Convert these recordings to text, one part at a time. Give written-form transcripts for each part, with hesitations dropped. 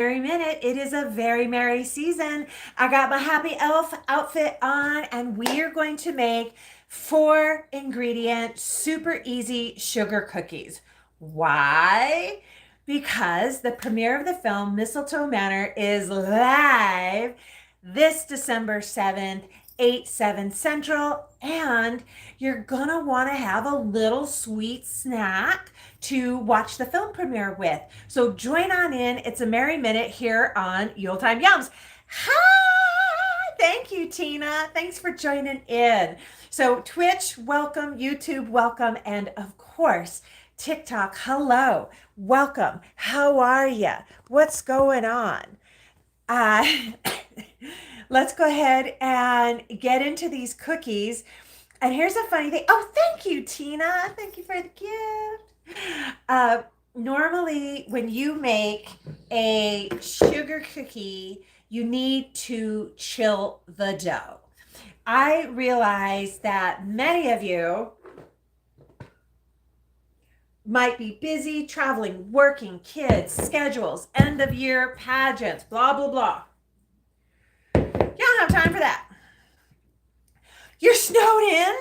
Merry minute. It is a very merry season. I got my happy elf outfit on, and we are going to make 4 ingredient, super easy sugar cookies. Why? Because the premiere of the film Mistletoe Manor is live this December 7th, 8/7 Central, and you're gonna want to have a little sweet snack to watch the film premiere with. So join on in. It's a merry minute here on Yuletide Yums. Hi! Thank you, Tina. Thanks for joining in. So Twitch, welcome. YouTube, welcome. And of course, TikTok, hello. Welcome. How are you? What's going on? Let's go ahead and get into these cookies. And here's a funny thing. Oh, thank you, Tina. Thank you for the gift. Normally, when you make a sugar cookie, you need to chill the dough. I realize that many of you might be busy traveling, working, kids, schedules, end of year pageants, blah, blah, blah. You don't have time for that. You're snowed in?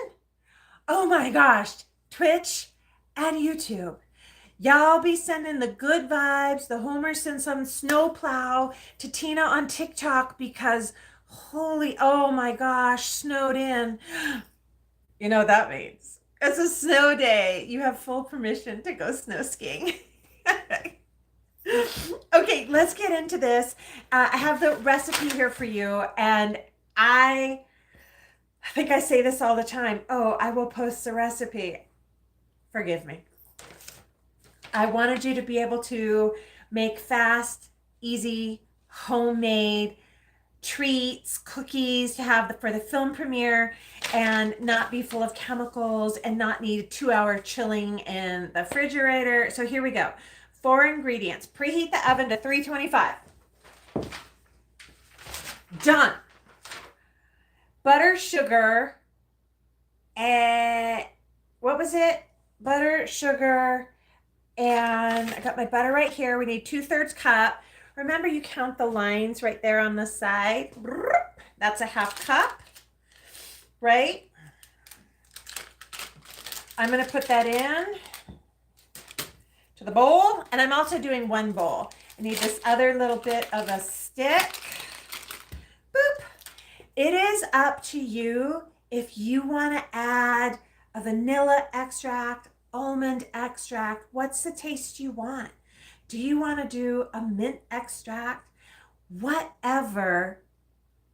Oh my gosh, Twitch and YouTube. Y'all be sending the good vibes. The Homer sent some snowplow to Tina on TikTok because oh my gosh, snowed in. You know what that means? It's a snow day. You have full permission to go snow skiing. Okay, let's get into this. I have the recipe here for you, and I think I say this all the time. Oh, I will post the recipe. Forgive me. I wanted you to be able to make fast, easy, homemade treats, cookies to have for the film premiere, and not be full of chemicals and not need 2-hour chilling in the refrigerator. So here we go. 4 ingredients. Preheat the oven to 325. Done. Butter, sugar, and what was it? Butter, sugar, and I got my butter right here. We need 2/3 cup. Remember, you count the lines right there on the side. That's a 1/2 cup, right? I'm going to put that in to the bowl, and I'm also doing 1 bowl. I need this other little bit of a stick. Boop. It is up to you if you want to add a vanilla extract, almond extract. What's the taste you want? Do you want to do a mint extract? Whatever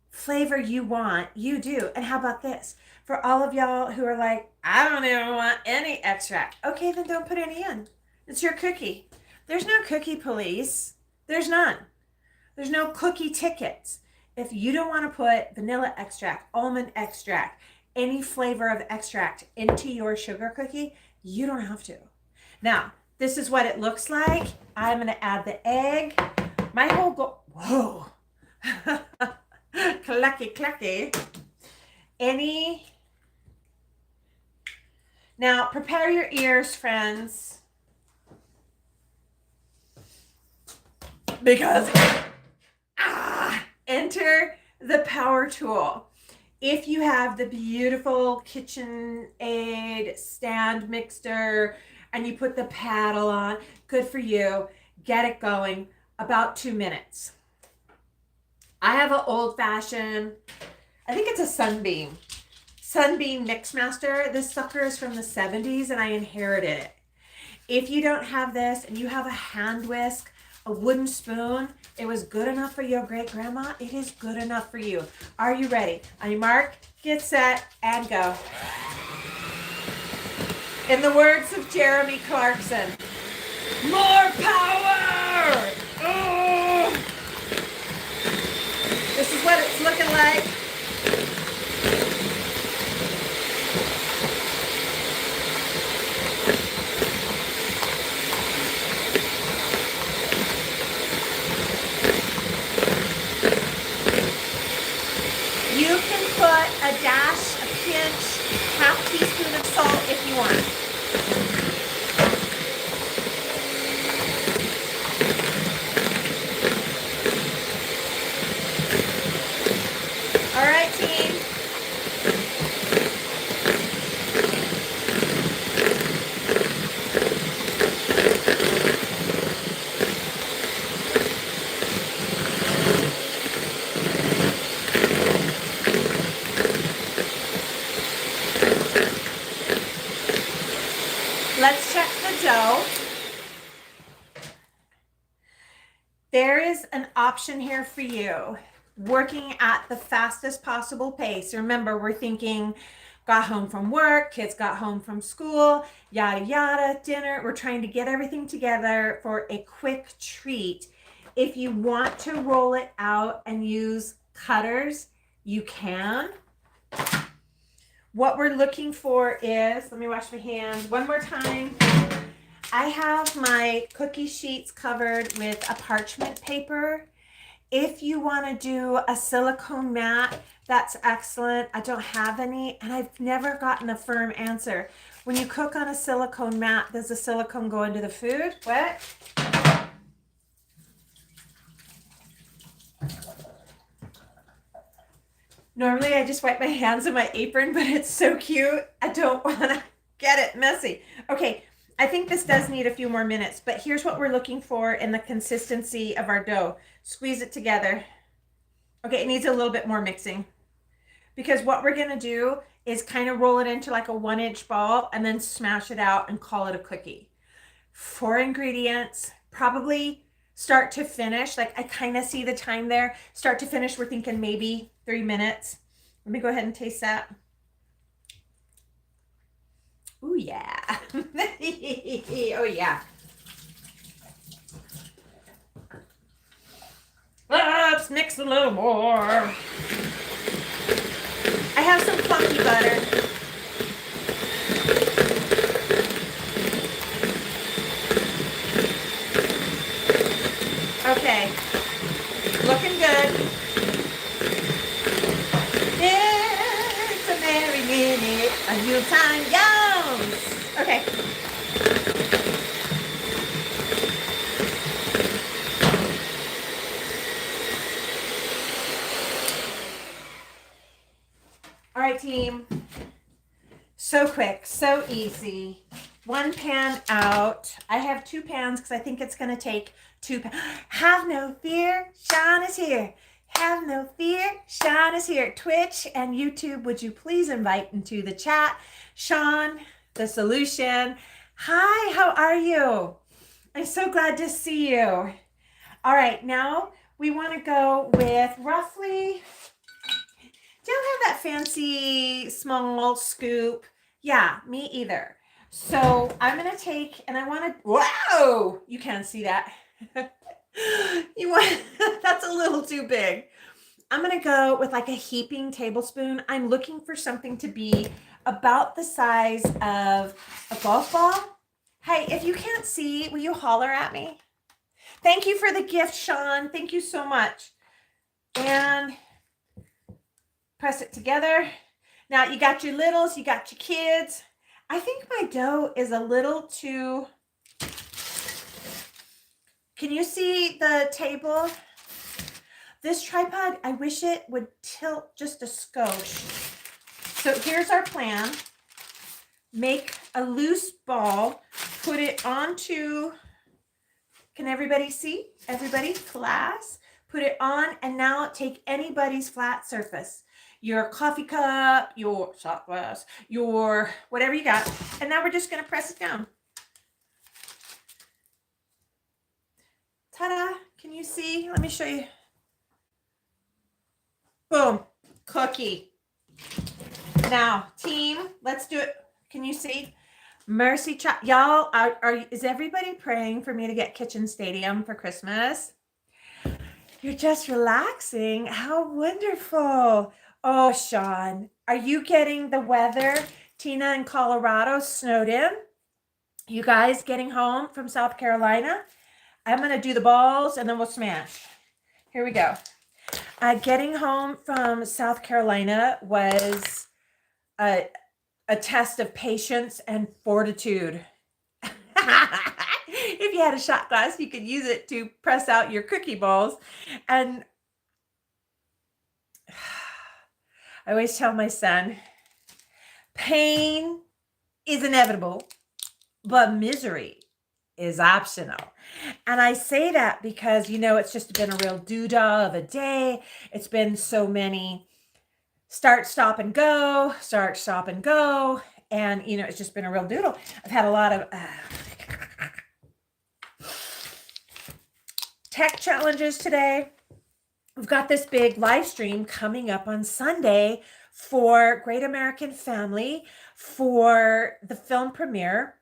flavor you want, you do. And how about this? For all of y'all who are like, I don't even want any extract. Okay, then don't put any in. It's your cookie. There's no cookie police. There's none. There's no cookie tickets. If you don't want to put vanilla extract, almond extract, any flavor of extract into your sugar cookie, you don't have to. Now, this is what it looks like. I'm going to add the egg. My whole goal, whoa, clucky, clucky. Now, prepare your ears, friends, because enter the power tool. If you have the beautiful KitchenAid stand mixer and you put the paddle on, good for you. Get it going. About 2 minutes. I have an old fashioned, I think it's a Sunbeam Mixmaster. This sucker is from the 70s and I inherited it. If you don't have this and you have a hand whisk, a wooden spoon, it was good enough for your great grandma. It is good enough for you. Are you ready? On your mark, get set, and go. In the words of Jeremy Clarkson, more power! Oh! This is what it's looking like. You can put a dash, a pinch, 1/2 teaspoon of salt if you want. So there is an option here for you. Working at the fastest possible pace. Remember, we're thinking got home from work, kids got home from school, yada, yada, dinner. We're trying to get everything together for a quick treat. If you want to roll it out and use cutters, you can. What we're looking for is, let me wash my hands one more time. I have my cookie sheets covered with a parchment paper. If you want to do a silicone mat, that's excellent. I don't have any, and I've never gotten a firm answer. When you cook on a silicone mat, does the silicone go into the food? What? Normally, I just wipe my hands on my apron, but it's so cute. I don't want to get it messy. Okay, I think this does need a few more minutes, but here's what we're looking for in the consistency of our dough. Squeeze it together. Okay, it needs a little bit more mixing, because what we're going to do is kind of roll it into like a 1-inch ball and then smash it out and call it a cookie. 4 ingredients, probably start to finish. Like I kind of see the time there. Start to finish, we're thinking maybe 3 minutes. Let me go ahead and taste that. Oh yeah. Oh yeah. Let's mix a little more. I have some funky butter. Okay, looking good. It's a merry minute, a Yuletide yums. Okay. All right, team. So quick, so easy. 1 pan out. I have 2 pans because I think it's going to take 2 pans. Have no fear, Sean is here. Have no fear, Sean is here. Twitch and YouTube, would you please invite into the chat Sean, the solution. Hi, how are you? I'm so glad to see you. All right, now we want to go with roughly, do you have that fancy small scoop? Yeah, me either. So I'm going to take, and I want to, whoa, you can't see that. You want, that's a little too big. I'm going to go with like a heaping tablespoon. I'm looking for something to be about the size of a golf ball. Hey, if you can't see, will you holler at me? Thank you for the gift, Sean. Thank you so much. And press it together. Now you got your littles, you got your kids. I think my dough is a little too, can you see the table? This tripod, I wish it would tilt just a skosh. So here's our plan. Make a loose ball, put it onto, can everybody see? Everybody, class, put it on, and now take anybody's flat surface. Your coffee cup, your shot glass, your whatever you got. And now we're just going to press it down. Ta-da! Can you see? Let me show you. Boom. Cookie. Now, team, let's do it. Can you see? Mercy, y'all, is everybody praying for me to get Kitchen Stadium for Christmas? You're just relaxing. How wonderful. Oh, Sean, are you getting the weather? Tina in Colorado snowed in. You guys getting home from South Carolina? I'm going to do the balls and then we'll smash. Here we go. Getting home from South Carolina was a test of patience and fortitude. If you had a shot glass, you could use it to press out your cookie balls. And I always tell my son, pain is inevitable, but misery is optional. And I say that because, you know, it's just been a real doodah of a day. It's been so many start, stop, and go, start, stop, and go. And, you know, it's just been a real doodle. I've had a lot of, tech challenges today. We've got this big live stream coming up on Sunday for Great American Family for the film premiere,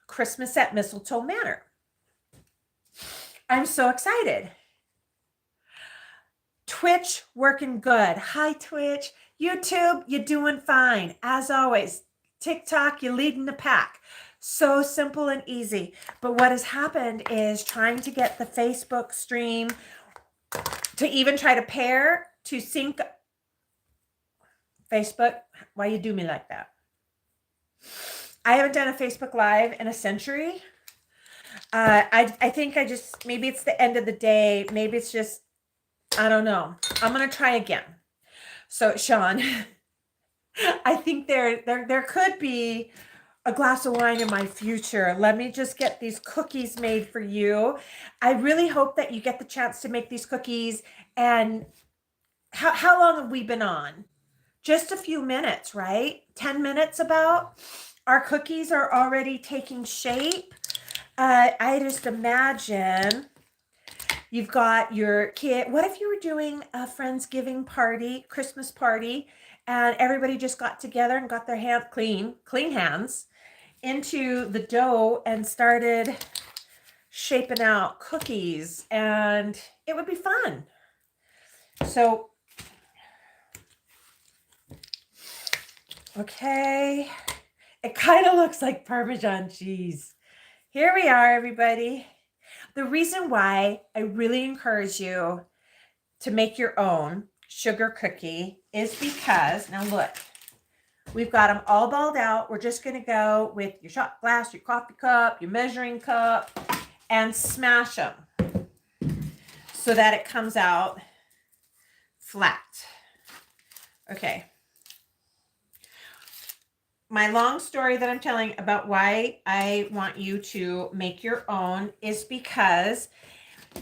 Christmas at Mistletoe Manor. I'm so excited. Twitch working good. Hi, Twitch. YouTube, you're doing fine. As always, TikTok, you're leading the pack. So simple and easy. But what has happened is trying to get the Facebook stream to even try to pair to sync. Facebook, why you do me like that? I haven't done a Facebook Live in a century. I think maybe it's the end of the day. Maybe it's just, I don't know. I'm going to try again. So, Sean, I think there could be a glass of wine in my future. Let me just get these cookies made for you. I really hope that you get the chance to make these cookies. And how long have we been on? Just a few minutes, right? 10 minutes about. Our cookies are already taking shape. I just imagine you've got your kid. What if you were doing a Friendsgiving party, Christmas party, and everybody just got together and got their hands clean hands into the dough and started shaping out cookies, and it would be fun. So, okay, it kind of looks like Parmesan cheese. Here we are, everybody. The reason why I really encourage you to make your own sugar cookie is because, now look, we've got them all balled out. We're just going to go with your shot glass, your coffee cup, your measuring cup, and smash them so that it comes out flat. Okay. My long story that I'm telling about why I want you to make your own is because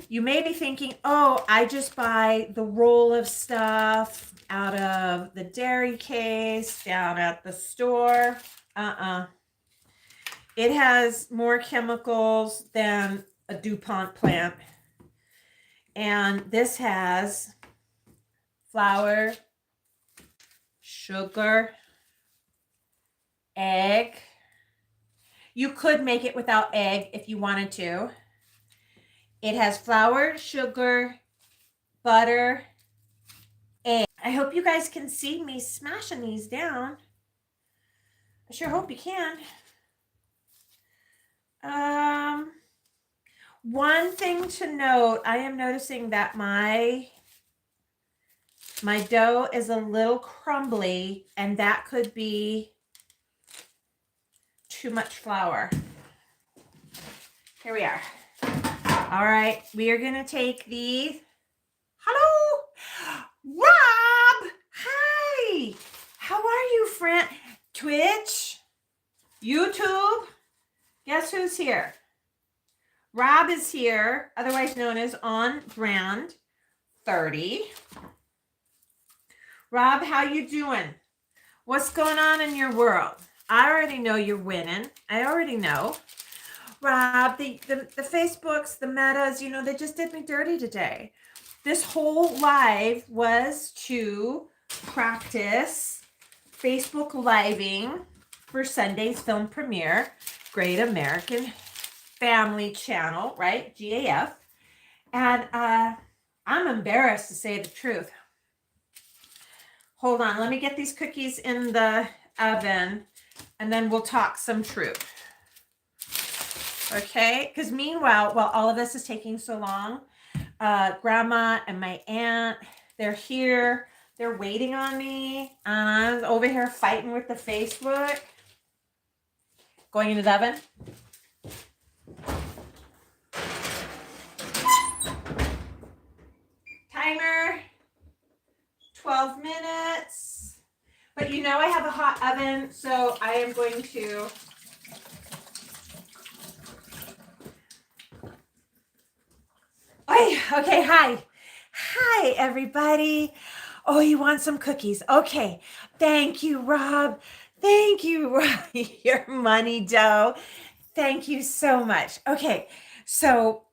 you may be thinking, oh, I just buy the roll of stuff out of the dairy case down at the store. It has more chemicals than a DuPont plant. And this has flour, sugar, egg. You could make it without egg if you wanted to. It has flour, sugar, butter, egg. I hope you guys can see me smashing these down. I sure hope you can. One thing to note, I am noticing that my dough is a little crumbly, and that could be too much flour. Here we are. All right, we are gonna take these. Hello, Rob. Hi. How are you, friend? Twitch, YouTube. Guess who's here? Rob is here, otherwise known as On Brand 30. Rob, how you doing? What's going on in your world? I already know you're winning. I already know. Rob, the Facebooks, the metas, they just did me dirty today. This whole live was to practice Facebook living for Sunday's film premiere, Great American Family Channel, right? GAF. And I'm embarrassed to say the truth. Hold on, let me get these cookies in the oven, and then we'll talk some truth. Okay, because meanwhile, while all of this is taking so long, Grandma and my aunt, they're here. They're waiting on me. I'm over here fighting with the Facebook. Going into the oven. Timer, 12 minutes. But I have a hot oven, so I am going to okay, hi. Hi, everybody. Oh, you want some cookies? Okay. Thank you, Rob. Thank you, Rob. Your money dough. Thank you so much. Okay, so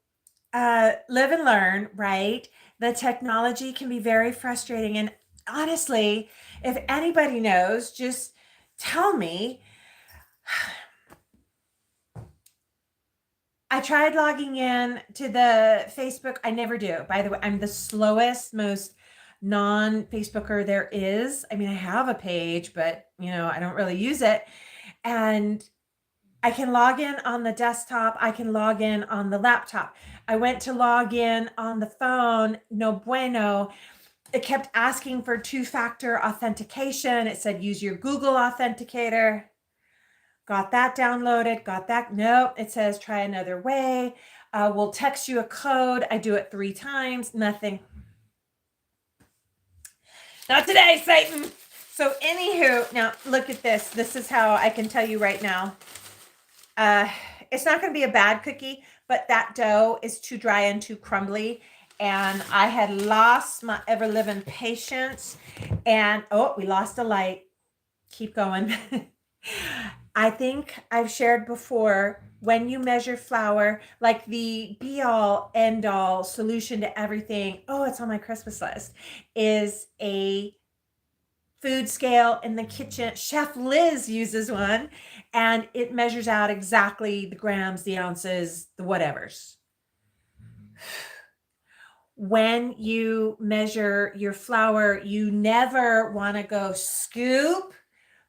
live and learn, right? The technology can be very frustrating. And honestly, if anybody knows, just tell me. I tried logging in to the Facebook. I never do. By the way, I'm the slowest, most non-Facebooker there is. I mean, I have a page, but I don't really use it. And I can log in on the desktop. I can log in on the laptop. I went to log in on the phone. No bueno. It kept asking for two-factor authentication. It said use your Google Authenticator. Got that downloaded, got that. Nope. It says try another way. We'll text you a code. I do it 3 times. Nothing. Not today, Satan. So anywho, now look at this. This is how I can tell you right now. It's not going to be a bad cookie, but that dough is too dry and too crumbly. And I had lost my ever-living patience. And, oh, we lost a light. Keep going. I think I've shared before, when you measure flour, like the be-all, end-all solution to everything, oh, it's on my Christmas list, is a food scale in the kitchen. Chef Liz uses one, and it measures out exactly the grams, the ounces, the whatevers. When you measure your flour, you never want to go scoop,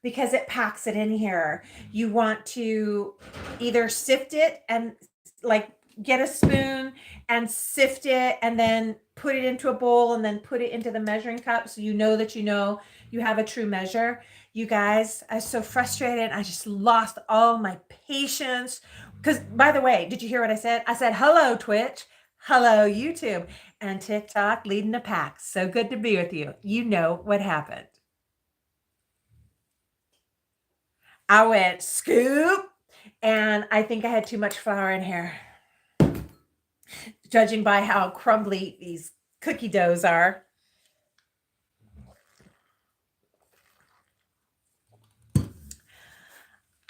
because it packs it in here. You want to either sift it and like get a spoon and sift it and then put it into a bowl and then put it into the measuring cup, so you know that you have a true measure. You guys, I was so frustrated. I just lost all my patience. Because, by the way, did you hear what I said? I said, hello, Twitch. Hello, YouTube. And TikTok leading the pack. So good to be with you. You know what happened. I went scoop, and I think I had too much flour in here, judging by how crumbly these cookie doughs are.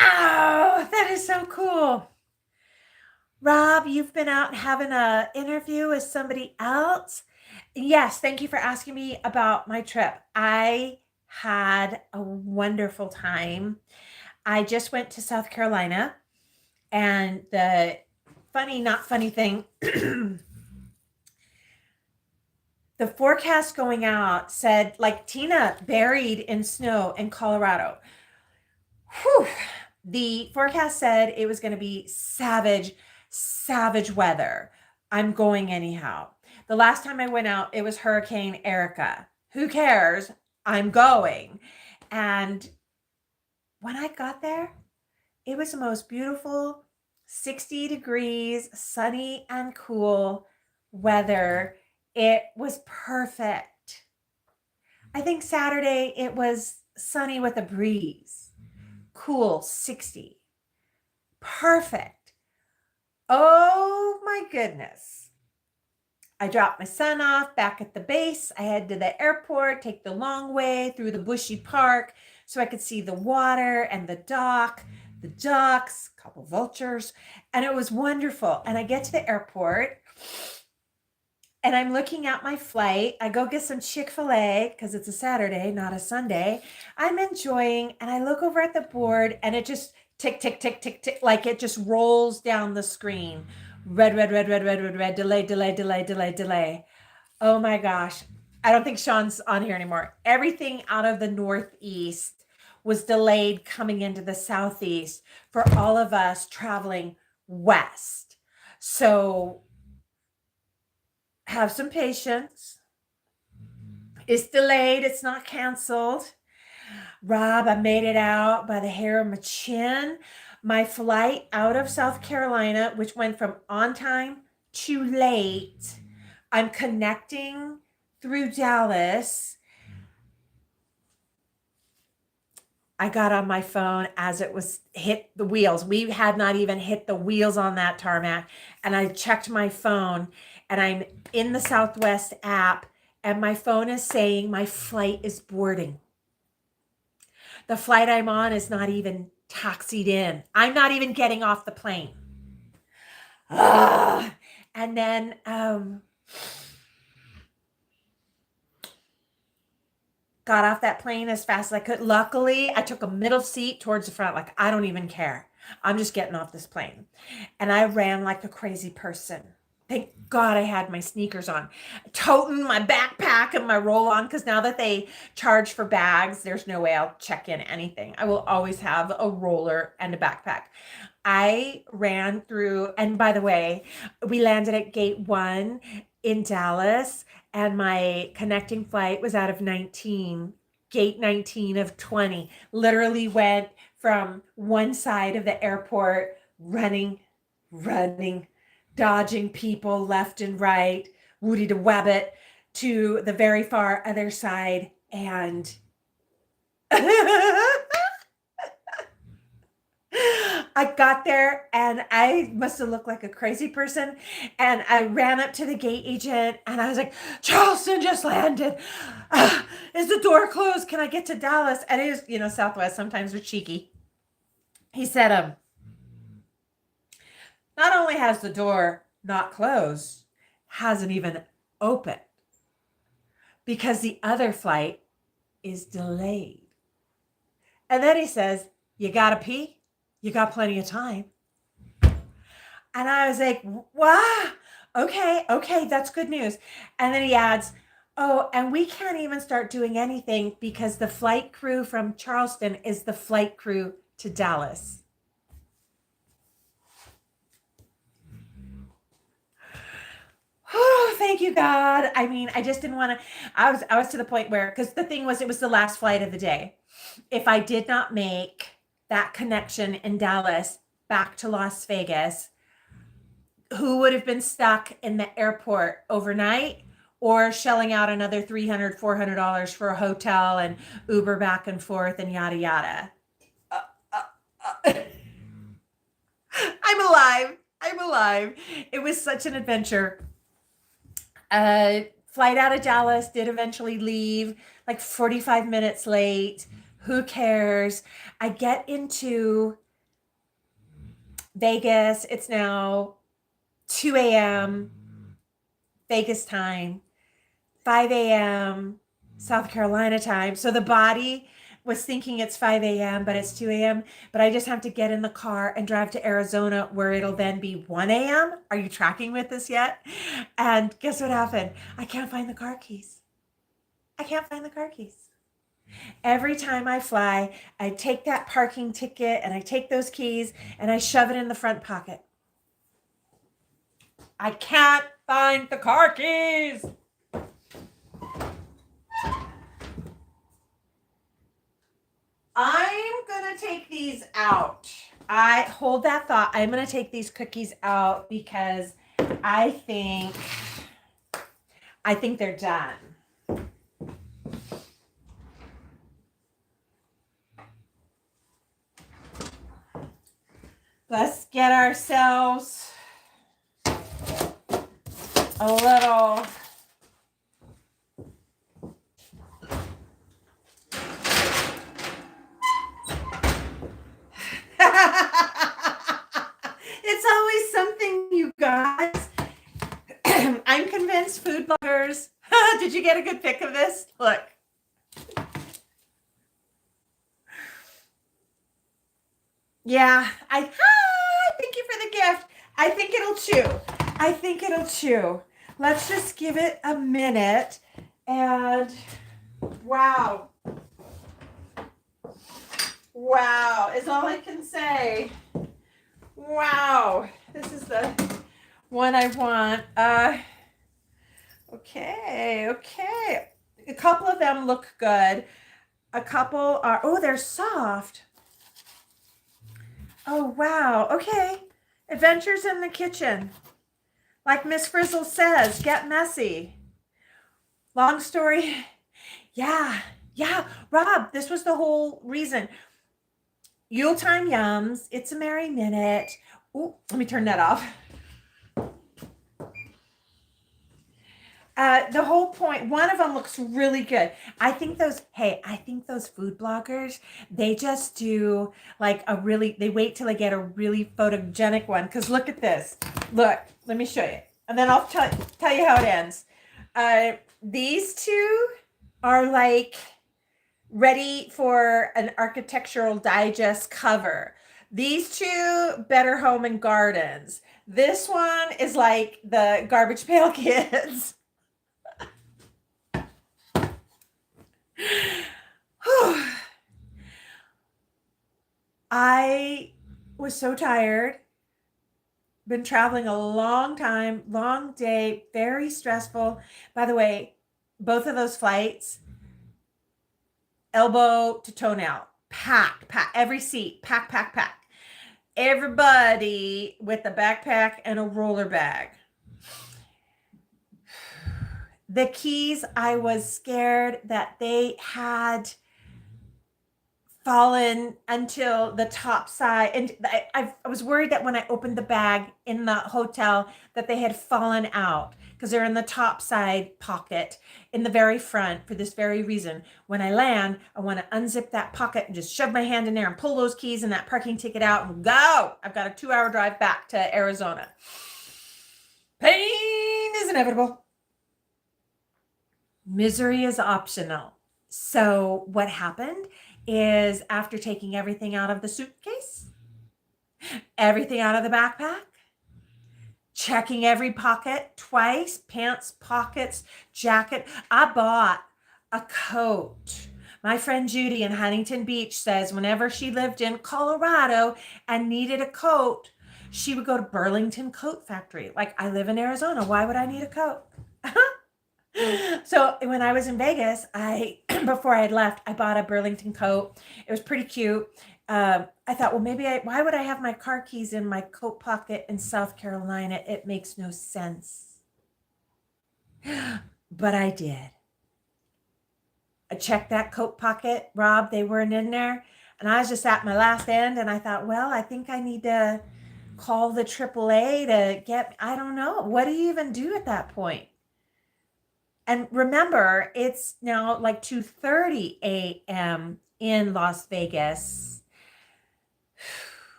Oh, that is so cool. Rob, you've been out having an interview with somebody else? Yes, thank you for asking me about my trip. I had a wonderful time. I just went to South Carolina, and the funny, not funny thing, the forecast going out said, like Tina, buried in snow in Colorado. Whew. The forecast said it was going to be savage, savage weather. I'm going anyhow. The last time I went out, it was Hurricane Erica. Who cares? I'm going. And when I got there, it was the most beautiful 60 degrees, sunny and cool weather. It was perfect. I think Saturday it was sunny with a breeze. Cool, 60. Perfect. Oh my goodness. I dropped my son off back at the base. I head to the airport, take the long way through the bushy park so I could see the water and the dock, the ducks, a couple vultures, and it was wonderful. And I get to the airport, and I'm looking at my flight. I go get some Chick-fil-A because it's a Saturday, not a Sunday. I'm enjoying, and I look over at the board, and it just tick, tick, tick, tick, tick, like it just rolls down the screen. Red, red, red, red, red, red, red, delay, delay, delay, delay, delay. Oh my gosh. I don't think Sean's on here anymore. Everything out of the Northeast was delayed coming into the Southeast for all of us traveling west. So have some patience. It's delayed. It's not canceled. Rob, I made it out by the hair of my chin. My flight out of South Carolina, which went from on time to late, I'm connecting through Dallas. I got on my phone as it was hit the wheels. We had not even hit the wheels on that tarmac. And I checked my phone, and I'm in the Southwest app, and my phone is saying my flight is boarding. The flight I'm on is not even taxied in. I'm not even getting off the plane. And then got off that plane as fast as I could. Luckily, I took a middle seat towards the front. Like, I don't even care. I'm just getting off this plane. And I ran like a crazy person. Thank God I had my sneakers on. Toting my backpack and my roll-on, because now that they charge for bags, there's no way I'll check in anything. I will always have a roller and a backpack. I ran through, and by the way, we landed at gate 1 in Dallas, and my connecting flight was out of 19, gate 19 of 20. Literally went from one side of the airport running, dodging people left and right, Woody to Webbit, to the very far other side. And I got there and I must have looked like a crazy person. And I ran up to the gate agent and I was like, Charleston just landed. Is the door closed? Can I get to Dallas? And it was, Southwest sometimes are cheeky. He said, not only has the door not closed, hasn't even opened because the other flight is delayed. And then he says, you gotta pee? You got plenty of time. And I was like, wow, okay, that's good news. And then he adds, oh, and we can't even start doing anything because the flight crew from Charleston is the flight crew to Dallas. Oh, thank you, God. I mean, I just didn't want to, I was to the point where, because the thing was, it was the last flight of the day. If I did not make that connection in Dallas back to Las Vegas, who would have been stuck in the airport overnight or shelling out another $300, $400 for a hotel and Uber back and forth and yada, yada. I'm alive. It was such an adventure. Flight out of Dallas, did eventually leave, like 45 minutes late. Who cares? I get into Vegas. It's now 2 a.m. Vegas time, 5 a.m. South Carolina time. So the body was thinking it's 5 a.m., but it's 2 a.m. But I just have to get in the car and drive to Arizona where it'll then be 1 a.m. Are you tracking with this yet? And guess what happened? I can't find the car keys. Every time I fly, I take that parking ticket and I take those keys and I shove it in the front pocket. I can't find the car keys. I'm going to take these out. I hold that thought. I'm going to take these cookies out because I think they're done. Let's get ourselves a little it's always something, you guys. I'm convinced food bloggers. Did you get a good pic of this? Look. Yeah, thank you for the gift. I think it'll chew. Let's just give it a minute. And wow is all I can say. Wow, this is the one I want. Okay. A couple of them look good. A couple are, they're soft. Oh, wow. Okay. Adventures in the kitchen. Like Miss Frizzle says, get messy. Long story. Yeah. Rob, this was the whole reason. Yuletide yums. It's a merry minute. Ooh, let me turn that off. The whole point, one of them looks really good. I think those food bloggers, they just do like they wait till they get a really photogenic one. Cause look at this. Look, let me show you. and then I'll tell you how it ends. These two are like ready for an Architectural Digest cover. These two, Better Home and Gardens. This one is like the Garbage Pail Kids. I was so tired. Been traveling a long time, long day, very stressful. By the way, both of those flights, elbow to toenail, pack, every seat, pack. Everybody with a backpack and a roller bag. The keys, I was scared that they had fallen until the top side, and I was worried that when I opened the bag in the hotel that they had fallen out, because they're in the top side pocket in the very front for this very reason. When I land, I want to unzip that pocket and just shove my hand in there and pull those keys and that parking ticket out and go. I've got a 2-hour drive back to Arizona. Pain is inevitable. Misery is optional. So what happened is, after taking everything out of the suitcase, everything out of the backpack, checking every pocket twice, pants, pockets, jacket, I bought a coat. My friend Judy in Huntington Beach says whenever she lived in Colorado and needed a coat, she would go to Burlington Coat Factory. Like, I live in Arizona. Why would I need a coat? So when I was in Vegas, before I had left, I bought a Burlington coat. It was pretty cute. I thought, well, why would I have my car keys in my coat pocket in South Carolina? It makes no sense. But I did. I checked that coat pocket, Rob, they weren't in there. And I was just at my last end, and I thought, well, I think I need to call the AAA to get, I don't know. What do you even do at that point? And remember, it's now like 2:30 a.m. in Las Vegas.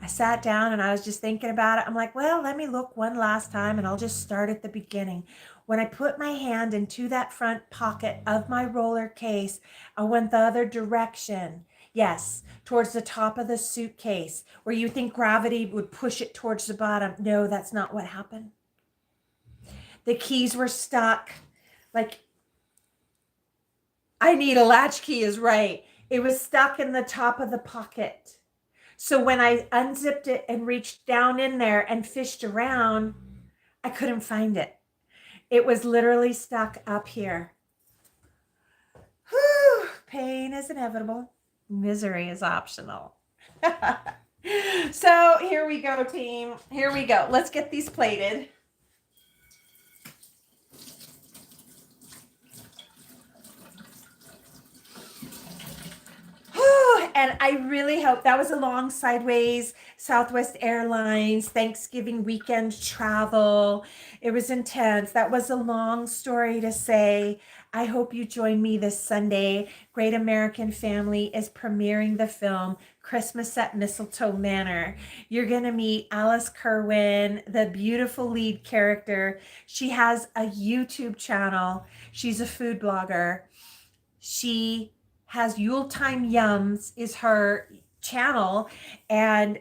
I sat down and I was just thinking about it. I'm like, well, let me look one last time and I'll just start at the beginning. When I put my hand into that front pocket of my roller case, I went the other direction. Yes, towards the top of the suitcase, where you think gravity would push it towards the bottom. No, that's not what happened. The keys were stuck. Like, I need a latchkey is right. It was stuck in the top of the pocket. So when I unzipped it and reached down in there and fished around, I couldn't find it. It was literally stuck up here. Whew, pain is inevitable. Misery is optional. So here we go, team. Here we go. Let's get these plated. And I really hope that was a long sideways Southwest Airlines Thanksgiving weekend travel. It was intense. That was a long story to say. I hope you join me this Sunday. Great American Family is premiering the film Christmas at Mistletoe Manor. You're going to meet Alice Kerwin, the beautiful lead character. She has a YouTube channel. She's a food blogger. She has Yuletide Yums is her channel, and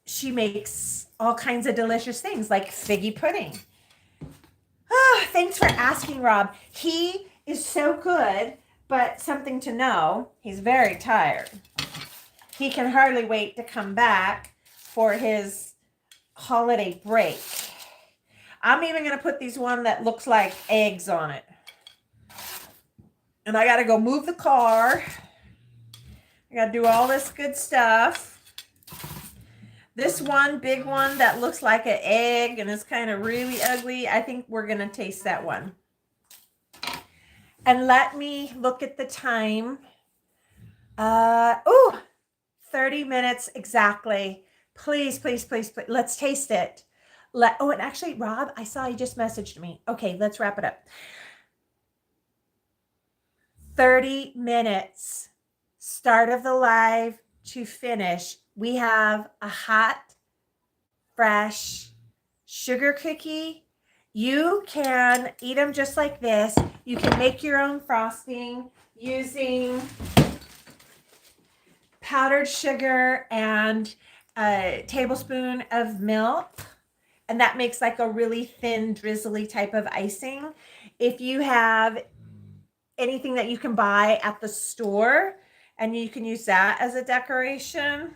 she makes all kinds of delicious things like figgy pudding. Thanks for asking, Rob. He is so good, but something to know, he's very tired. He can hardly wait to come back for his holiday break. I'm even going to put these one that looks like eggs on it. And I got to go move the car. I got to do all this good stuff. This one, big one that looks like an egg and is kind of really ugly, I think we're going to taste that one. And let me look at the time. 30 minutes exactly. Please. Let's taste it. And actually, Rob, I saw you just messaged me. Okay, let's wrap it up. 30 minutes, start of the live to finish. We have a hot, fresh sugar cookie. You can eat them just like this. You can make your own frosting using powdered sugar and a tablespoon of milk. And that makes like a really thin, drizzly type of icing. If you have anything that you can buy at the store and you can use that as a decoration,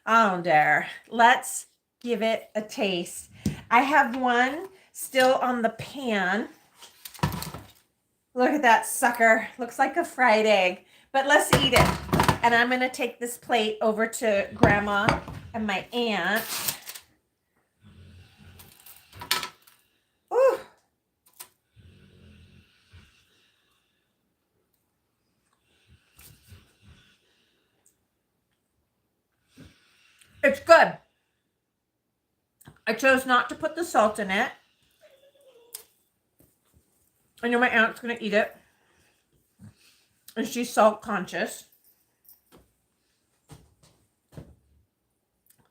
I don't dare. Let's give it a taste. I have one still on the pan. Look at that sucker. Looks like a fried egg, but let's eat it. And I'm going to take this plate over to Grandma and my aunt. Ooh. It's good. I chose not to put the salt in it. I know my aunt's going to eat it. And she's salt conscious.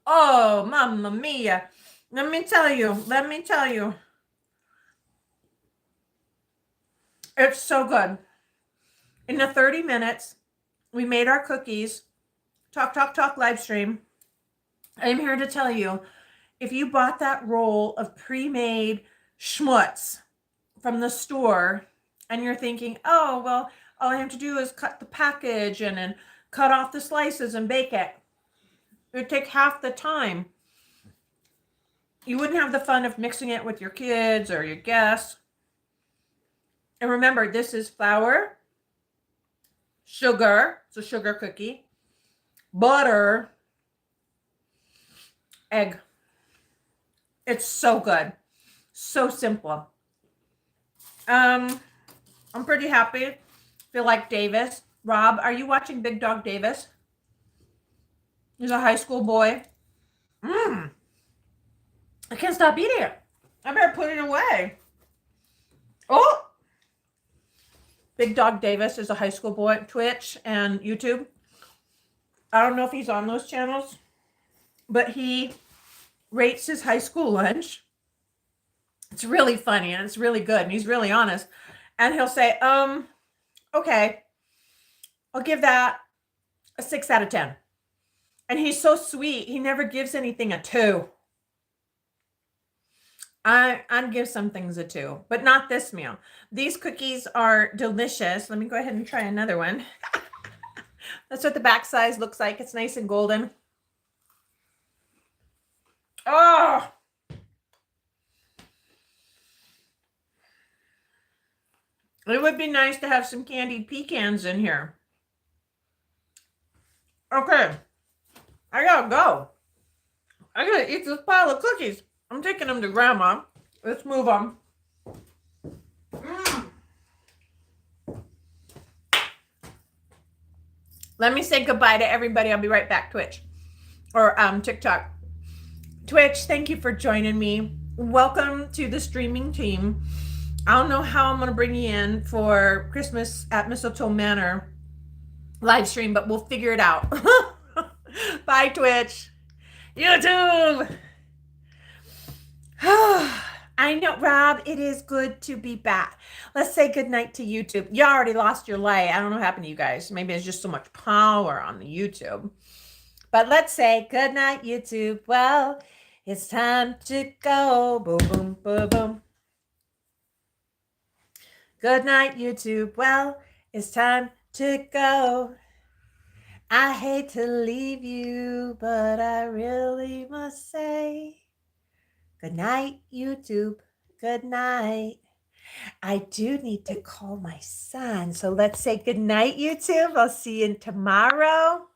Oh, mamma mia. Let me tell you. It's so good. In the 30 minutes, we made our cookies. Talk live stream. I'm here to tell you, if you bought that roll of pre-made schmutz from the store and you're thinking, oh, well, all I have to do is cut the package and then cut off the slices and bake it. It would take half the time. You wouldn't have the fun of mixing it with your kids or your guests. And remember, this is flour, sugar, it's a sugar cookie, butter, egg. It's so good. So simple. I'm pretty happy. Feel like Davis. Rob, are you watching Big Dog Davis? He's a high school boy. I can't stop eating it. I better put it away. Oh! Big Dog Davis is a high school boy, Twitch and YouTube. I don't know if he's on those channels, but he rates his high school lunch. It's really funny and it's really good and he's really honest. And he'll say, okay, I'll give that a 6 out of 10. And he's so sweet. He never gives anything a 2. I'd give some things a 2, but not this meal. These cookies are delicious. Let me go ahead and try another one. That's what the back size looks like. It's nice and golden. Oh! It would be nice to have some candied pecans in here. Okay. I gotta go. I gotta eat this pile of cookies. I'm taking them to Grandma. Let's move on. Let me say goodbye to everybody. I'll be right back, Twitch. Or TikTok. Twitch, thank you for joining me. Welcome to the streaming team. I don't know how I'm going to bring you in for Christmas at Mistletoe Manor live stream, but we'll figure it out. Bye, Twitch. YouTube. I know, Rob, it is good to be back. Let's say goodnight to YouTube. You already lost your light. I don't know what happened to you guys. Maybe there's just so much power on the YouTube. But let's say goodnight, YouTube. Well, it's time to go. Boom, boom, boom, boom. Good night, YouTube. Well, it's time to go. I hate to leave you, but I really must say good night, YouTube. Good night. I do need to call my son. So let's say good night, YouTube. I'll see you tomorrow.